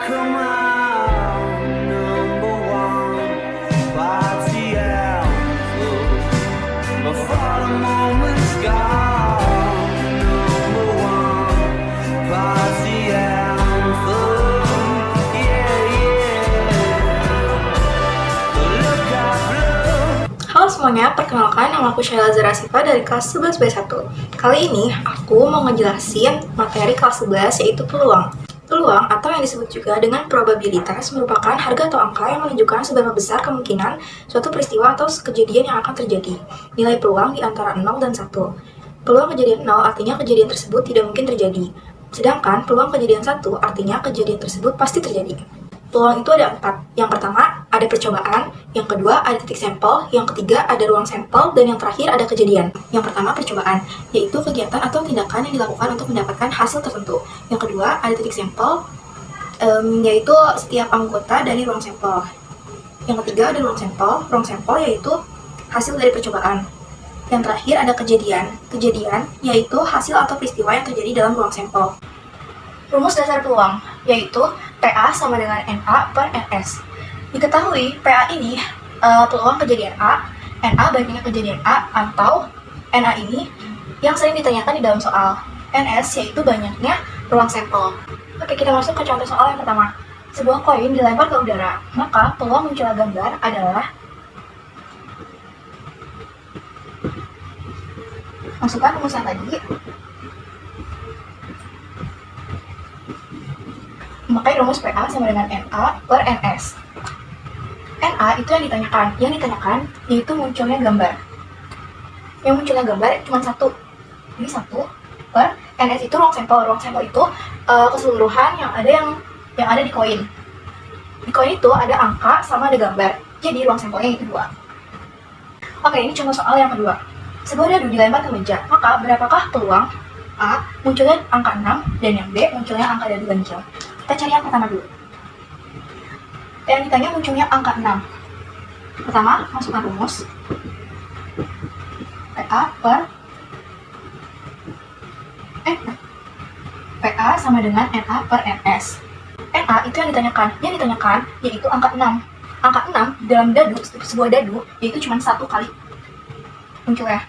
come on, number one, party anthem. Before the moment's gone, number one, party anthem. Yeah, yeah. Look out, look. Halo semuanya, perkenalkan nama aku Sheila Zarasifa dari kelas 11 B1. Kali ini aku mau ngejelasin materi kelas 11 yaitu peluang. Peluang atau yang disebut juga dengan probabilitas merupakan harga atau angka yang menunjukkan seberapa besar kemungkinan suatu peristiwa atau kejadian yang akan terjadi. Nilai peluang di antara 0 dan 1. Peluang kejadian 0 artinya kejadian tersebut tidak mungkin terjadi. Sedangkan peluang kejadian 1 artinya kejadian tersebut pasti terjadi. Peluang itu ada 4. Yang pertama, ada percobaan. Yang kedua, ada titik sampel. Yang ketiga, ada ruang sampel. Dan yang terakhir, ada kejadian. Yang pertama, percobaan, yaitu kegiatan atau tindakan yang dilakukan untuk mendapatkan hasil tertentu. Yang kedua, ada titik sampel, yaitu setiap anggota dari ruang sampel. Yang ketiga, ada ruang sampel. Ruang sampel yaitu hasil dari percobaan. Yang terakhir, ada kejadian. Kejadian, yaitu hasil atau peristiwa yang terjadi dalam ruang sampel. Rumus dasar peluang, yaitu PA sama dengan NA per NS. Diketahui PA ini peluang kejadian A, NA bandingnya kejadian A, atau NA ini yang sering ditanyakan di dalam soal. NS yaitu banyaknya ruang sampel. Oke, kita masuk ke contoh soal yang pertama. Sebuah koin dilempar ke udara, maka peluang munculnya gambar adalah masukkan rumusan tadi. Memakai rumus PA sama dengan NA per NS. NA itu yang ditanyakan yaitu munculnya gambar. Yang munculnya gambar cuma satu. Ini 1 per NS itu ruang sampel. Ruang sampel itu keseluruhan yang ada di koin. Di koin itu ada angka sama ada gambar. Jadi ruang sampelnya itu 2. Oke, ini contoh soal yang kedua. Sebuah dadu dilempar ke meja, maka berapakah peluang A munculnya angka 6 dan yang B munculnya angka dadu ganjil? Kita cari yang pertama dulu. Yang ditanya munculnya angka 6. Pertama, masukkan rumus PA per PA sama dengan NA per NS. NA itu yang ditanyakan yaitu angka 6. Angka 6 dalam dadu, sebuah dadu, yaitu cuma 1 kali munculnya.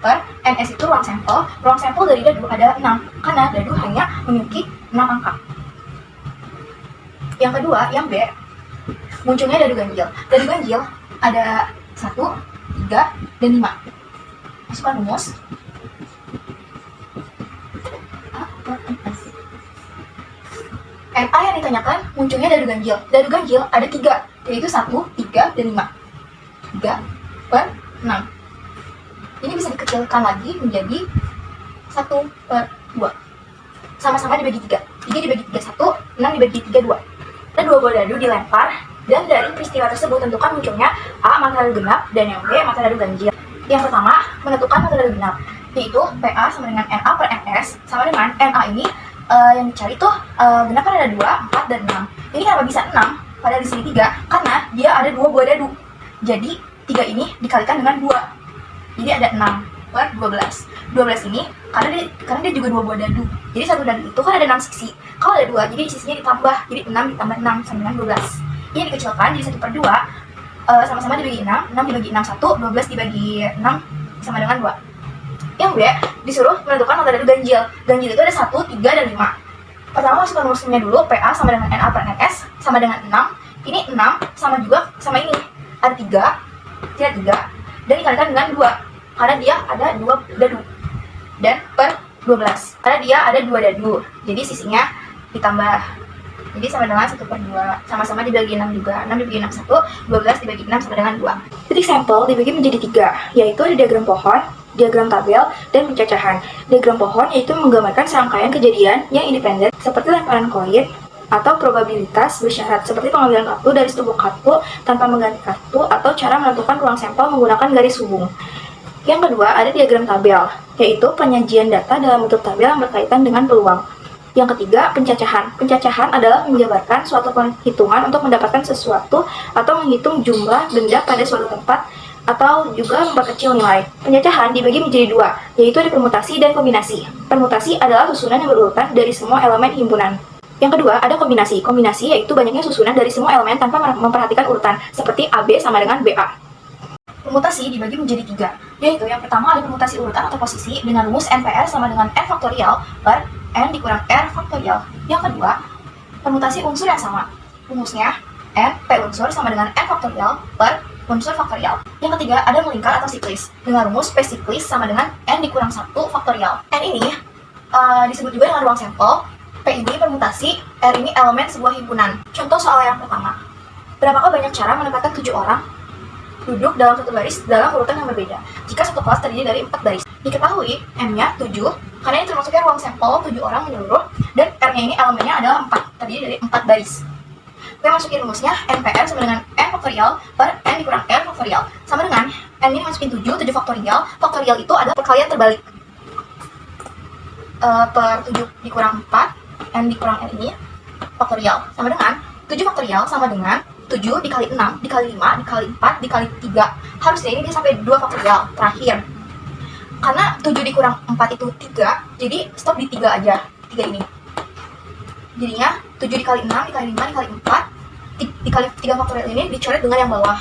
Per NS itu ruang sampel. Ruang sampel dari dadu ada 6, karena dadu hanya memiliki 6 angka. Yang kedua, yang B, munculnya dadu ganjil. Dadu ganjil ada 1, 3, dan 5. Masukkan rumus A per NS. NA yang ditanyakan munculnya dadu ganjil. Dadu ganjil ada 3, yaitu 1, 3, dan 5. 3 per 6. Ini bisa dikecilkan lagi menjadi 1 per 2. Sama-sama dibagi 3. 3 dibagi 3, 1. 6 dibagi 3, 2. Ada 2 bola dadu dilempar, dan dari peristiwa tersebut tentukan munculnya A mata dadu genap dan yang B mata dadu ganjil. Yang pertama, menentukan mata dadu genap, yaitu PA sama dengan NA per NS sama dengan NA ini yang dicari tuh genap kan ada 2, 4, dan 6. Ini kenapa bisa 6? Padahal di sini 3, karena dia ada 2 buah dadu. Jadi 3 ini dikalikan dengan 2. Jadi ada 6 per 12. 12 ini karena dia juga 2 buah dadu. Jadi satu dadu itu kan ada 6 sisi. Kalau ada 2, jadi sisinya ditambah. Jadi 6 ditambah 6 sama dengan 12. Ini dikecilkan jadi 1 per 2. Sama-sama dibagi 6. 6 dibagi 6 1, 12 dibagi 6 sama dengan 2. Yang B disuruh menentukan mata dadu ganjil. Ganjil itu ada 1, 3, dan 5. Pertama masukkan rumusnya dulu. PA sama dengan NA per NS sama dengan 6. Ini 6 sama juga sama ini. Ada 3, tidak 3, dan dikalikan dengan 2. Karena dia ada 2 dadu. Dan per 12. Karena dia ada 2 dadu. Jadi sisinya ditambah. Jadi sama dengan 1 per 2. Sama-sama dibagi 6 juga. 6 dibagi 6 1. 12 dibagi 6 sama dengan 2. Titik sampel dibagi menjadi 3. Yaitu ada diagram pohon, diagram tabel, dan pencacahan. Diagram pohon yaitu menggambarkan serangkaian kejadian yang independen seperti lemparan koin atau probabilitas bersyarat seperti pengambilan kartu dari setumpuk kartu tanpa mengganti kartu atau cara menentukan ruang sampel menggunakan garis hubung. Yang kedua, ada diagram tabel, yaitu penyajian data dalam bentuk tabel yang berkaitan dengan peluang. Yang ketiga, pencacahan. Pencacahan adalah menjabarkan suatu perhitungan untuk mendapatkan sesuatu atau menghitung jumlah benda pada suatu tempat atau juga memperkecil nilai. Pencacahan dibagi menjadi 2, yaitu ada permutasi dan kombinasi. Permutasi adalah susunan yang berurutan dari semua elemen himpunan. Yang kedua, ada kombinasi. Kombinasi yaitu banyaknya susunan dari semua elemen tanpa memperhatikan urutan, seperti AB sama dengan BA. Permutasi dibagi menjadi 3, yaitu yang pertama ada permutasi urutan atau posisi dengan rumus NPR sama dengan N faktorial per N dikurang R faktorial. Yang kedua, permutasi unsur yang sama. Rumusnya N P unsur sama dengan N faktorial per unsur faktorial. Yang ketiga, ada melingkar atau siklis dengan rumus P siklis sama dengan N dikurang 1 faktorial. N ini disebut juga dengan ruang sampel, P ini permutasi, R ini elemen sebuah himpunan. Contoh soal yang pertama. Berapakah banyak cara menempatkan 7 orang duduk dalam satu baris dalam urutan yang berbeda jika satu kelas terdiri dari 4 baris? Diketahui M-nya 7, karena ini termasuknya ruang sampel 7 orang menyeluruh, dan R-nya ini elemennya adalah 4, terdiri dari 4 baris. Kita masukin rumusnya NPR sama dengan N faktorial per N dikurang R faktorial. Sama dengan N ini masukin 7 faktorial. Faktorial itu adalah perkalian terbalik. Per 7 dikurang 4, N dikurang R ini faktorial. Sama dengan 7 faktorial sama dengan 7 dikali 6, dikali 5, dikali 4, dikali 3. Harusnya ini dia sampai 2 faktorial terakhir. Karena 7 dikurang 4 itu 3, jadi stop di 3 aja, 3 ini. Jadinya 7 dikali 6, dikali 5, dikali 4, dikali 3 faktorial ini dicoret dengan yang bawah.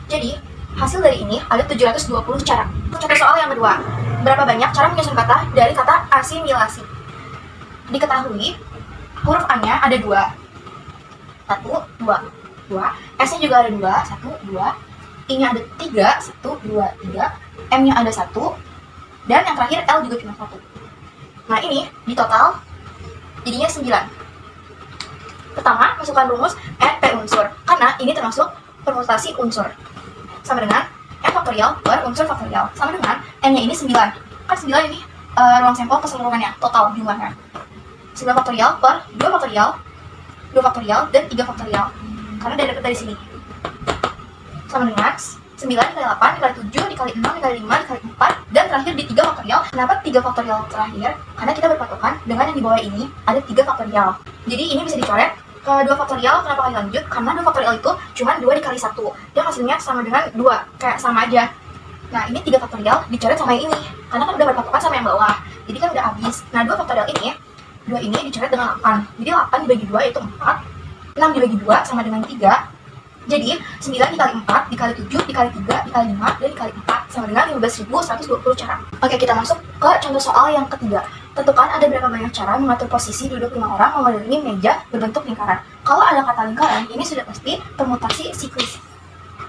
Jadi, hasil dari ini ada 720 cara. Contoh soal yang kedua. Berapa banyak cara menyusun kata dari kata asimilasi? Diketahui, huruf A-nya ada 2. 1, 2. S-nya juga ada 2, 1, 2. I-nya ada 3, 1, 2, 3. M-nya ada 1. Dan yang terakhir L juga cuma 1. Nah ini, di total, jadinya 9. Pertama, masukkan rumus NP unsur, karena ini termasuk permutasi unsur. Sama dengan N faktorial per unsur faktorial. Sama dengan N-nya ini 9. Kan 9 ini ruang sampel keseluruhannya, total jumlahnya. 9 faktorial per 2 faktorial, 2 faktorial, dan 3 faktorial. Karena dia dapat dari sini. Sama dengan 9 dikali 8, dikali 7, dikali 6, dikali 5, dikali 4, dan terakhir di 3 faktorial. Kenapa 3 faktorial terakhir? Karena kita berpatokan dengan yang di bawah ini ada 3 faktorial. Jadi ini bisa dicoret ke 2 faktorial. Kenapa kali lanjut? Karena 2 faktorial itu cuma 2 dikali 1. Dia hasilnya sama dengan 2, kayak sama aja. Nah ini 3 faktorial dicoret sama yang ini, karena kan udah berpatokan sama yang bawah. Jadi kan udah habis. Nah 2 faktorial ini, 2 ini dicoret dengan 8. Jadi 8 dibagi 2 itu 4. 6 dibagi 2 sama dengan 3. Jadi 9 dikali 4, dikali 7, dikali 3, dikali 5, dan dikali 4 sama dengan 15.120 cara. Oke, kita masuk ke contoh soal yang ketiga. Tentukan ada berapa banyak cara mengatur posisi duduk 5 orang mengelilingi meja berbentuk lingkaran. Kalau ada kata lingkaran, ini sudah pasti permutasi siklis.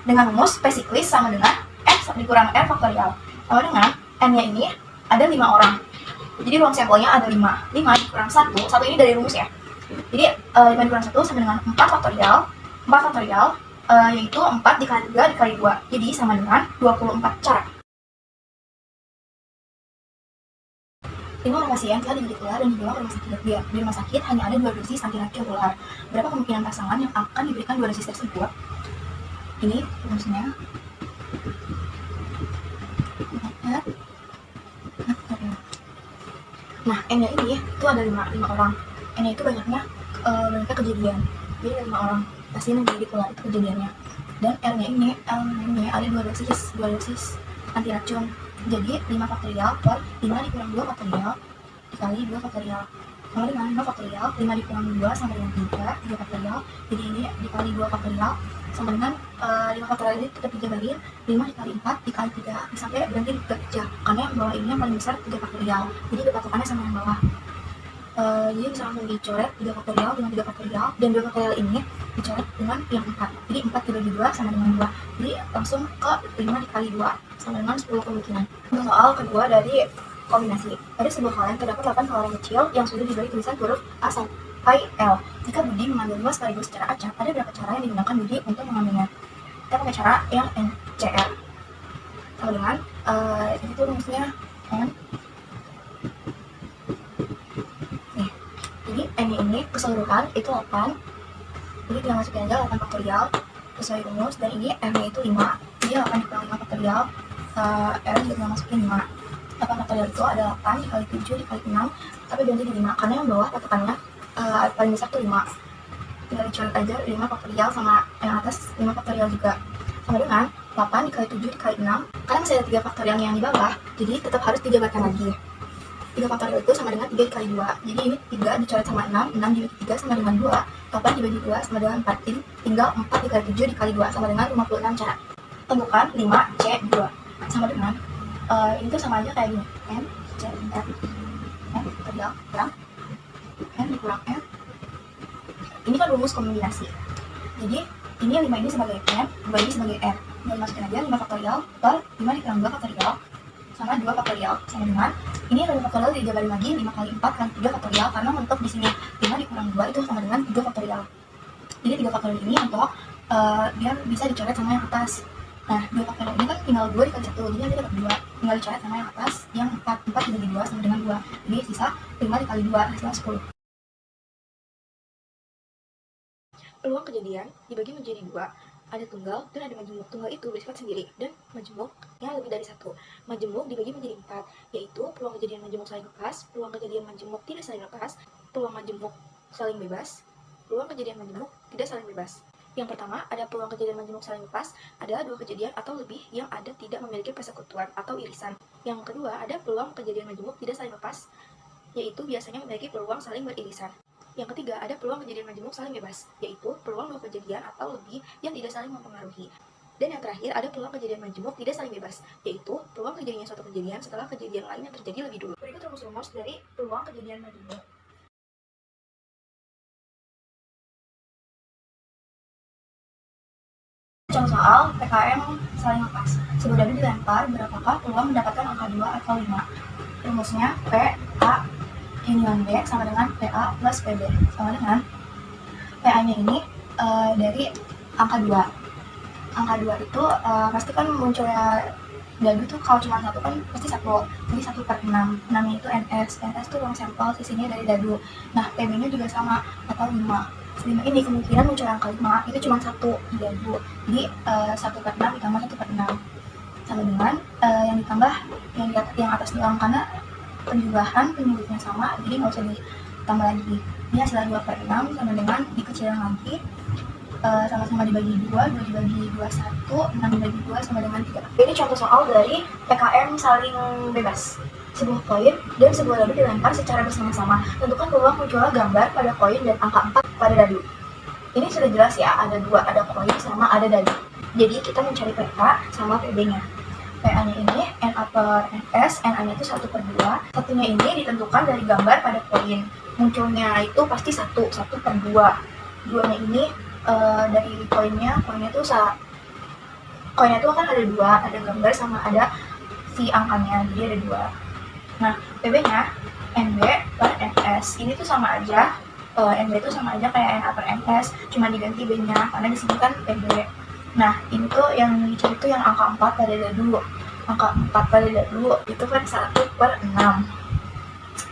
Dengan rumus P siklis sama dengan X dikurang R faktorial. Sama dengan N-nya ini ada 5 orang. Jadi ruang sampelnya ada 5. 5 dikurang 1, 1 ini dari rumus ya. Jadi 5 dikurang 1 sama dengan 4 faktorial. 4 faktorial yaitu 4 dikali 3 dikali 2. Jadi sama dengan 24 cara. 5 orang pasien telah dirujuk ular dan dibawa ke rumah sakit. Di rumah sakit hanya ada 2 dosis antiracun ular. Berapa kemungkinan pasangan yang akan diberikan 2 dosis tersebut? Ini rumusnya. Nah, N-nya ini itu ada 5 orang. N-nya itu banyaknya kejadian. Jadi ada 5 orang pasien yang dirujuk ular itu kejadiannya. Dan R-nya ini ada 2 dosis antiracun. Jadi 5 faktorial per 5 dikurang 2 faktorial dikali 2 faktorial. Sama dengan 5 faktorial, 5 dikurang 2 sama dengan 3 faktorial. Jadi ini dikali 2 faktorial sama dengan 5 faktorial ini tetap dijabarin 5 dikali 4 dikali 3 sampai berhenti di 3 aja. Karena yang bawah ini yang paling besar 3 faktorial. Jadi berpatokannya sama yang bawah. Jadi bisa langsung dicoret 3 faktorial dengan 3 faktorial, dan 2 faktorial ini dicoret dengan yang 4. Jadi 4 dibagi 2 sama dengan 2. Jadi langsung ke 5 dikali 2 sama dengan 10 kemungkinan. Soal kedua dari kombinasi. Pada sebuah kaleng terdapat 8 kaleng kecil yang sudah diberi tulisan huruf A sampai L. Jika Budi mengambil 2 sekaligus secara acak, ada berapa cara yang digunakan Budi untuk mengambilnya? Kita pakai cara yang NCR. Sama dengan itu rumusnya N. Jadi N-nya ini keseluruhan itu 8. Jadi tinggal masukin aja 8 faktorial sesuai rumus, dan ini M-nya itu 5. Jadi 8 dikurang 5 faktorial, R juga tinggal masukin 5. 8 faktorial itu ada 8 dikali 7 dikali 6, tapi berhenti di 5 karena yang bawah patokannya paling besar tuh 5. Tinggal dicoret aja 5 faktorial sama yang atas 5 faktorial juga. Sama dengan 8 dikali 7 dikali 6. Karena masih ada 3 faktorial yang di bawah, jadi tetap harus dijabarkan lagi. 3 faktorial itu sama dengan 3 dikali 2. Jadi ini 3 dicoret sama 6, 6 dibagi 3 sama dengan 2, 8 dibagi 2 sama dengan 4. Jadi tinggal 4 dikali 7 dikali 2 sama dengan 56 cara. Temukan 5C2 sama dengan ini tuh sama aja kayak gini, N C F N faktorial kurang N dikurang N. Ini kan rumus kombinasi. Jadi ini 5 ini sebagai N, 2 ini sebagai R. Dan masukin aja 5 faktorial per 5 dikurang 2 faktorial sama 2 faktorial sama dengan ini 5 faktorial dijabarin lagi 5 kali 4 kali 3 faktorial karena mentok di sini 5 dikurang 2 itu sama dengan 3 faktorial. Jadi 3 faktorial ini untuk biar bisa dicoret sama yang atas. Nah 2 faktorial ini kan tinggal 2 dikali 1, jadi nanti dapat 2 tinggal dicoret sama yang atas yang 4 dibagi 2 sama dengan 2, jadi sisa 5 dikali 2 hasilnya 10. Peluang kejadian dibagi menjadi 2, ada tunggal dan ada majemuk. Tunggal itu bersifat sendiri dan majemuknya lebih dari 1. Majemuk dibagi menjadi 4, yaitu peluang kejadian majemuk saling lepas, peluang kejadian majemuk tidak saling lepas, peluang majemuk saling bebas, peluang kejadian majemuk tidak saling bebas. Yang pertama, ada peluang kejadian majemuk saling lepas, ada 2 kejadian atau lebih yang ada tidak memiliki persekutuan atau irisan. Yang kedua, ada peluang kejadian majemuk tidak saling lepas, yaitu biasanya memiliki peluang saling beririsan. Yang ketiga, ada peluang kejadian majemuk saling bebas, yaitu peluang 2 kejadian atau lebih yang tidak saling mempengaruhi. Dan yang terakhir, ada peluang kejadian majemuk tidak saling bebas, yaitu peluang terjadinya suatu kejadian setelah kejadian lain yang terjadi lebih dulu. Berikut rumus-rumus dari peluang kejadian majemuk. Contoh soal PKM saling lepas. Sebuah dadu dilempar, berapakah peluang mendapatkan angka 2 atau 5? Rumusnya PA union B sama dengan PA plus PB sama dengan PA-nya ini dari angka 2. Angka 2 itu pasti kan munculnya dadu tuh kalau cuma satu kan pasti 1. Jadi 1 per 6. 6 itu NS. NS itu ruang sampel sisinya dari dadu. Nah, PB-nya juga sama atau 5. 5 ini kemungkinan muncul angka 5 itu cuma 1 di dadu. Jadi 1 per 6 ditambah 1 per 6 sama dengan yang ditambah yang atas doang karena penjumlahan penyebutnya sama, jadi nggak usah ditambah lagi. Ini hasilnya 2 per 6 sama dengan dikecilin lagi, sama-sama dibagi 2 dibagi 2 1, 6 dibagi 2 sama dengan 3. Ini contoh soal dari PKM saling bebas. Sebuah koin dan sebuah dadu dilempar secara bersama-sama. Tentukan peluang munculnya gambar pada koin dan angka 4 pada dadu. Ini sudah jelas ya, ada 2, ada koin sama ada dadu. Jadi kita mencari PK sama PB-nya. PA-nya ini NA per NS, NA-nya itu 1 per 2. Satunya ini ditentukan dari gambar pada koin. Munculnya itu pasti 1 per 2. 2-nya ini dari koinnya itu koinnya itu kan ada 2, ada gambar sama ada si angkanya, jadi ada 2. Nah, PB-nya NB per NS. Ini tuh sama aja, NB itu sama aja kayak NA per NS, cuma diganti B-nya karena di sini kan PB. Nah, ini tuh yang dicari tuh yang angka 4 pada dadu. Angka 4 pada dadu itu kan 1 per 6.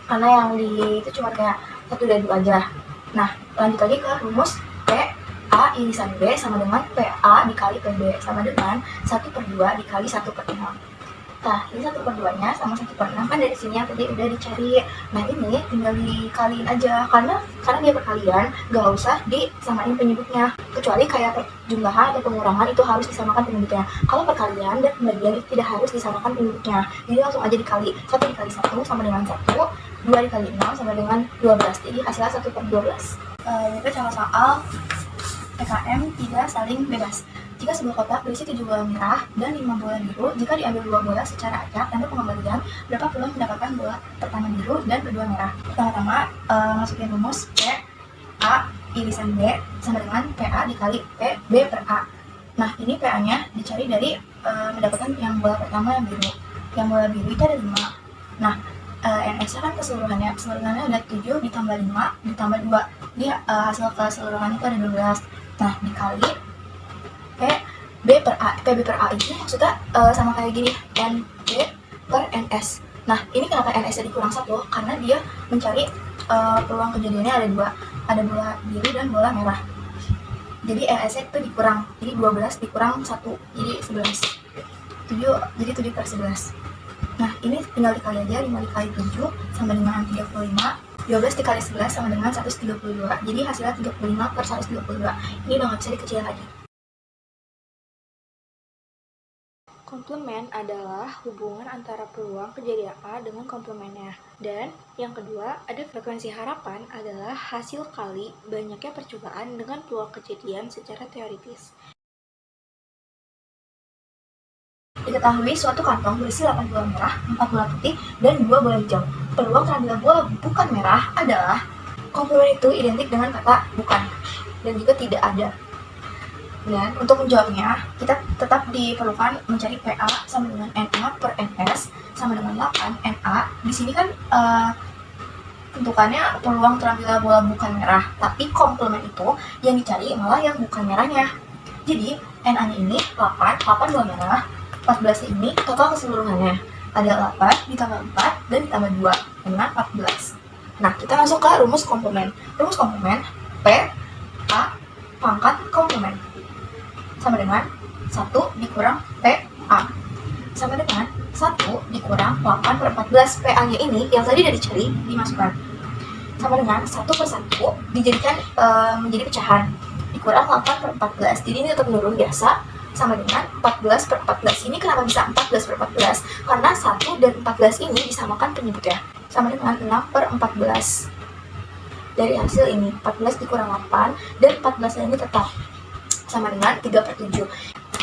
Karena yang di itu cuma kayak 1 dadu aja. Nah, lanjut lagi ke rumus PA irisan B sama dengan PA dikali PB sama dengan 1 per 2 dikali 1 per 6. Nah, ini 1 per 2-nya sama 1 per 6 kan dari sini yang tadi udah dicari. Nah, ini tinggal dikaliin aja. Karena dia perkalian, gak usah disamain penyebutnya. Kecuali kayak jumlahan atau pengurangan itu harus disamakan penyebutnya. Kalau perkalian dan pembagian itu tidak harus disamakan penyebutnya. Jadi langsung aja dikali. 1 dikali 1 sama dengan 1, 2 dikali 6 sama dengan 12. Jadi hasilnya 1 per 12. Itu contoh soal PKM tidak saling bebas. Jika sebuah kotak berisi 7 bola merah dan 5 bola biru, jika diambil 2 bola secara acak, tanda pengembalian, berapa peluang mendapatkan bola pertama biru dan kedua merah? Pertama-tama masukin rumus PA irisan B sama dengan PA dikali PB per A. Nah, ini PA-nya dicari dari mendapatkan yang bola pertama yang biru. Yang bola biru itu ada 5. Nah, NS-nya kan keseluruhannya ada 7 ditambah 5 ditambah 2. Jadi hasil keseluruhan itu ada 12. Nah, dikali PB per A. PB per A ini maksudnya sama kayak gini, NB per NS. Nah, ini kenapa NS-nya dikurang 1? Karena dia mencari peluang kejadiannya ada 2. Ada bola biru dan bola merah. Jadi NS-nya itu dikurang. Jadi 12 dikurang 1. Jadi 11. 7 per 11. Nah, ini tinggal dikali aja, 5 dikali 7 sama dengan 35. 12 dikali 11 sama dengan 132. Jadi hasilnya 35 per 132. Ini udah nggak bisa dikecilin lagi. Komplement adalah hubungan antara peluang kejadian A dengan komplemennya. Dan yang kedua, ada frekuensi harapan adalah hasil kali banyaknya percobaan dengan peluang kejadian secara teoritis. Diketahui suatu kantong berisi 8 bola merah, 4 bola putih, dan 2 bola hijau. Peluang terambil bola bukan merah adalah komplement itu identik dengan kata bukan dan juga tidak ada. Dan untuk menjawabnya, kita tetap diperlukan mencari PA sama dengan NA per NS sama dengan 8 NA. Di sini kan tentukannya peluang terambil bola bukan merah, tapi komplement itu yang dicari malah yang bukan merahnya. Jadi NA-nya ini 8 bola merah, 14 ini total keseluruhannya. Ada 8 ditambah 4 dan ditambah 2 dengan 14. Nah, kita masuk ke rumus komplement. Rumus komplement P A pangkat komplement sama dengan 1 dikurang PA sama dengan 1 dikurang 8 per 14. PA-nya ini yang tadi udah dicari dimasukkan sama dengan 1 per 1 dijadikan menjadi pecahan dikurang 8 per 14. Jadi ini tetap menurun biasa sama dengan 14 per 14. Ini kenapa bisa 14 per 14? Karena 1 dan 14 ini disamakan penyebutnya sama dengan 6 per 14. Dari hasil ini 14 dikurang 8 dan 14 ini tetap sama dengan 3 per 7.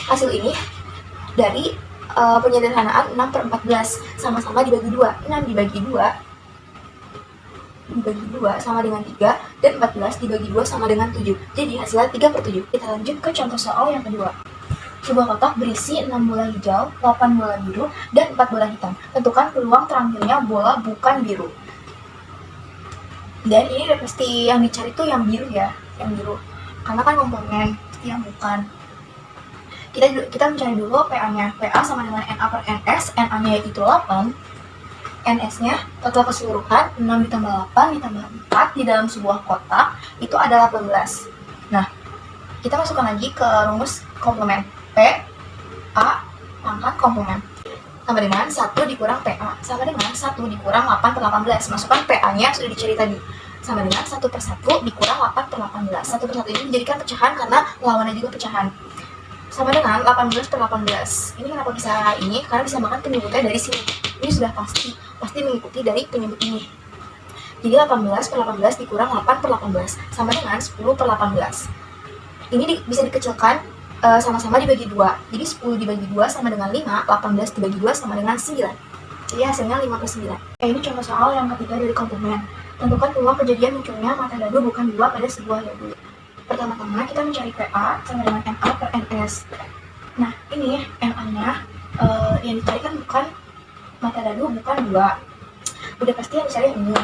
Hasil ini dari penyederhanaan 6 per 14 sama-sama dibagi 2. 6 dibagi 2 sama dengan 3 dan 14 dibagi 2 sama dengan 7. Jadi hasilnya 3 per 7. Kita lanjut ke contoh soal yang kedua. Sebuah kotak berisi 6 bola hijau, 8 bola biru, dan 4 bola hitam. Tentukan peluang terambilnya bola bukan biru. Dan ini udah pasti yang dicari tuh yang biru ya, yang biru. Karena kan komplement yang bukan. Kita mencari dulu PA-nya. PA sama dengan NA per NS. NA-nya yaitu 8. NS-nya total keseluruhan 6 ditambah 8 ditambah 4 di dalam sebuah kotak itu ada 18. Nah, kita masukkan lagi ke rumus komplement. P A pangkat komplement sama dengan 1 dikurang PA sama dengan 1 dikurang 8 per 18. Masukkan PA-nya sudah dicari tadi sama dengan 1 per 1 dikurang 8 per 18. 1 per 1 ini dijadikan pecahan karena lawannya juga pecahan sama dengan 18 per 18. Ini kenapa bisa ini? Karena disamakan penyebutnya dari sini. Ini sudah pasti mengikuti dari penyebut ini. Jadi 18 per 18 dikurang 8 per 18 sama dengan 10 per 18. Ini bisa dikecilkan sama-sama dibagi 2. Jadi 10 dibagi 2 sama dengan 5, 18 dibagi 2 sama dengan 9. Jadi hasilnya 5 per 9. Ini contoh soal yang ketiga dari komplement. Tentukan peluang kejadian munculnya mata dadu bukan 2 pada sebuah dadu. Pertama-tama kita mencari PA sama dengan NA per NS. Nah, ini NA-nya yang dicari kan bukan mata dadu bukan 2. Udah pasti yang dicari yang ini.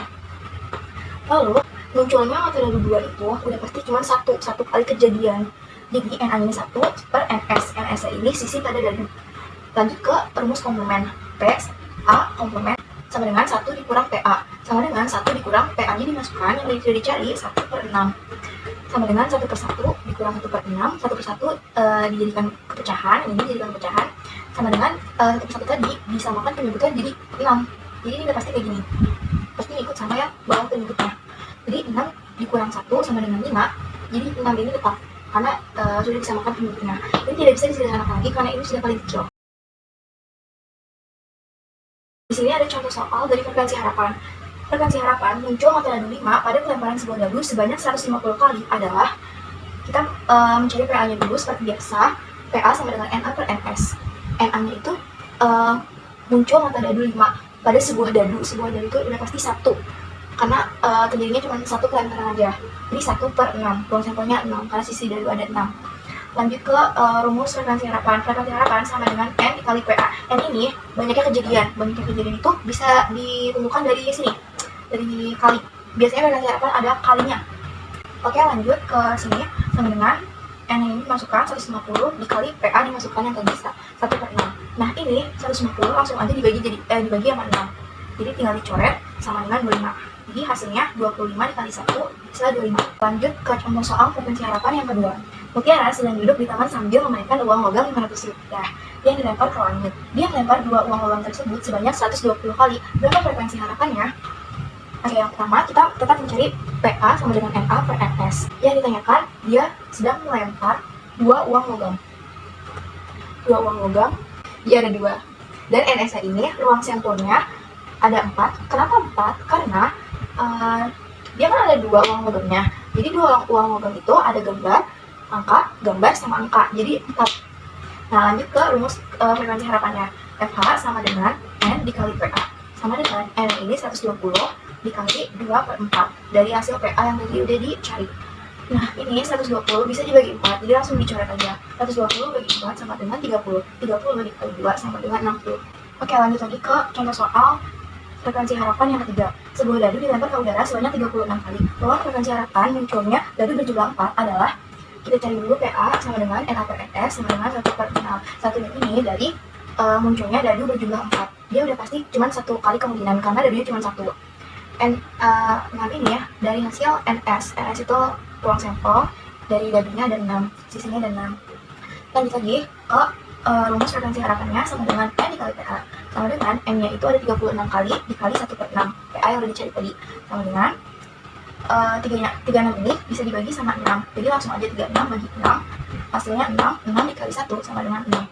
Lalu, munculnya mata dadu 2 itu udah pasti cuma satu kali kejadian. Jadi NA-nya 1 per NS. NS ini sisi pada dadu. Lanjut ke rumus komplement. P A komplement sama dengan 1 dikurang PA sama dengan 1 dikurang PA-nya dimasukkan yang sudah dicari 1 per 6 sama dengan 1 per 1 dikurang 1 per 6. 1 per 1 dijadikan kepecahan, ini dijadikan pecahan sama dengan 1 per 1 tadi disamakan penyebutnya jadi 6. Jadi ini udah pasti kayak gini, pasti ikut sama ya bawah penyebutnya. Jadi 6 dikurang 1 sama dengan 5, jadi 6 ini tetap karena sudah disamakan penyebutnya. Ini tidak bisa disederhanakan lagi karena ini sudah paling kecil. Di sini ada contoh soal dari frekuensi harapan. Frekuensi harapan muncul mata dadu 5 pada pelemparan sebuah dadu sebanyak 150 kali adalah kita mencari PA-nya dulu seperti biasa. PA sama dengan NA per NS. NA-nya itu muncul mata dadu 5 pada sebuah dadu. Sebuah dadu itu udah pasti 1 karena terjadinya cuma 1 pelemparan aja. Jadi 1 per 6. Peluang sampelnya 6 karena sisi dadu ada 6. Lanjut ke rumus frekuensi harapan. Frekuensi harapan sama dengan N dikali PA. N ini banyaknya kejadian. Banyaknya kejadian itu bisa ditentukan dari sini, dari kali. Biasanya frekuensi harapan ada kalinya. Oke, lanjut ke sini sama dengan N ini dimasukkan 150 dikali PA dimasukkan yang tadi 1 per 6. Nah ini 150 langsung aja dibagi sama 6. Jadi tinggal dicoret sama dengan 25. Jadi hasilnya 25 dikali 1 bisa 25. Lanjut ke contoh soal frekuensi harapan yang kedua. Mutiara sedang duduk di taman sambil memainkan uang logam 500 rupiah yang dilempar ke langit. Dia melempar 2 uang logam tersebut sebanyak 120 kali. Berapa frekuensi harapannya? Oke, yang pertama kita tetap mencari PA sama dengan NA per NS. Yang ditanyakan, dia sedang melempar 2 uang logam. 2 uang logam dia ada 2. Dan NS-nya ini ruang sampelnya ada 4. Kenapa 4? Karena dia kan ada 2 uang logamnya. Jadi 2 uang logam itu ada gambar, angka, gambar sama angka. Jadi 4. Nah, lanjut ke rumus frekuensi harapannya. FH sama dengan N dikali PA sama dengan N ini 120 dikali 2/4 dari hasil PA yang tadi udah dicari. Nah, ini 120 bisa dibagi 4, jadi langsung dicoret aja. 120 bagi 4 sama dengan 30. 30 dikali 2 sama dengan 60. Oke, lanjut lagi ke contoh soal frekuensi harapan yang ketiga. Sebuah dadu dilempar ke udara sebanyak 36 kali. Peluang frekuensi harapan munculnya dadu berjumlah 4 adalah, kita cari dulu PA sama dengan NA per NS sama dengan 1/6. 1 ini dari munculnya dadu berjumlah 4. Dia udah pasti cuma 1 kali kemungkinan karena dadunya cuma 1. Nah ini ya, dari hasil NS itu ruang sampel, dari dadunya ada 6, sisinya ada 6. Lanjut lagi ke rumus frekuensi harapannya sama dengan N dikali PA sama dengan N-nya itu ada 36 kali dikali 1/6 PA yang udah dicari tadi sama dengan 36 ini bisa dibagi sama 6, jadi langsung aja 36 bagi 6 hasilnya 6 dikali 1 sama dengan 6.